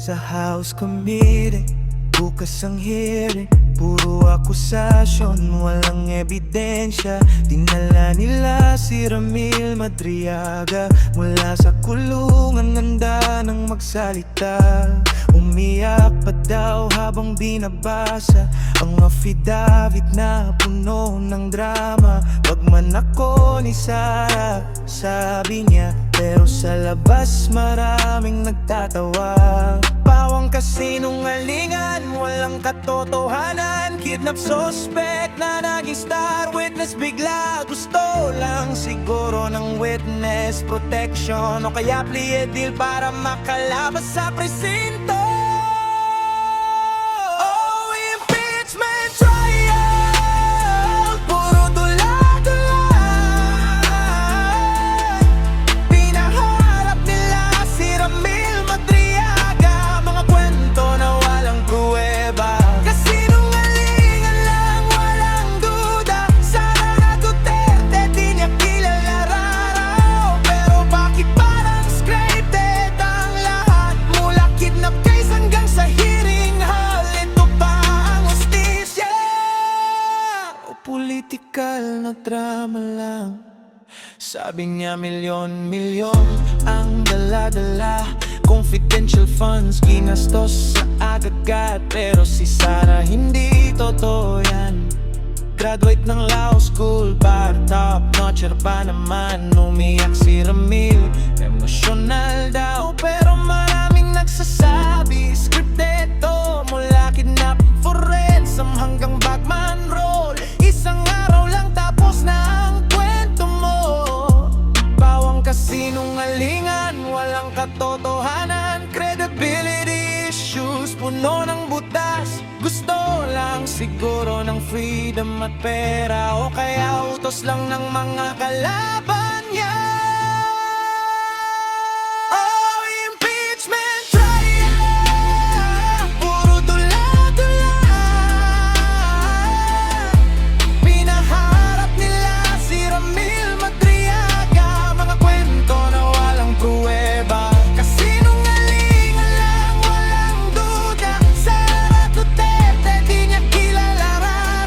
Sa House Committee, bukas ang hearing. Puro akusasyon, walang ebidensya. Dinala nila si Ramil Madriaga mula sa kulungan, handa nang magsalita. Umiyak pa daw habang binabasa ang affidavit na puno ng drama. Wag man ako ni Sarah, sabi niya, pero sa labas maraming nagtatawa. Pawang kasinungalingan, walang katotohanan. Kidnap suspect na naging star witness, bigla gusto lang siguro ng witness protection, o kaya plea deal para makalabas sa presinto. Oh, impeachment trial, puro dula-dula. Pinaharap nila si Ramil Madriaga, mga kwento na walang pruweba. Kasinungalingan lang, walang duda. Sara Duterte, di niya kilala raw. Pero bakit parang scripted ang lahat? Mula kidnap case hanggang sa hearing hall, ito pa ang hustisya o political na drama lang? Sabi niya milyon-milyon ang dala-dala, confidential funds ginastos sa agad-agad. Pero si Sarah hindi totoo yan. Graduate ng law school, bar top notch pa naman. Umiyak si Ramil, emosyonal daw, pero maraming nagsasabi scripted to. Mula kidnap for ransom hanggang bagman roll, isang araw lang tapos na ang kwento mo. Bawang kasinungalingan, walang katotohanan. Credibility issues, puno ng butas. Gusto lang siguro ng freedom at pera, o kaya utos lang ng mga kalaban niya. Oh, impeachment trial, puro dula-dula. Pinaharap nila si Ramil Madriaga, mga kwento na walang pruweba. Kasinungalingan lang, walang duda. Sara Duterte, di niya kilala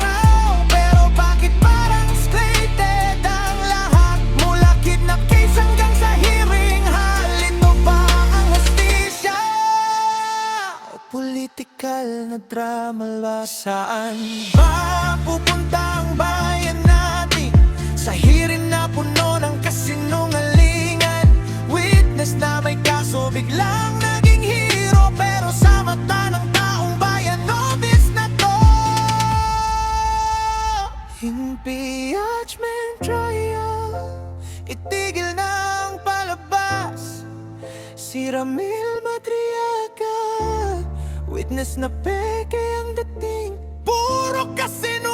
raw. Pero bakit parang scripted ang lahat? Mula kidnap case hanggang sa hearing hall, ito pa ang hustisya o political na drama ba? Saan ba pupunta ang bayan natin sa hearing na puno ng kasinungalingan? Witness na may kaso biglang naging hero, pero sa mata ng taong bayan obvious na to. Impeachment trial, itigil na ang palabas. Si Ramil Madriaga, witness na peke ang dating. Puro kasinungalingan,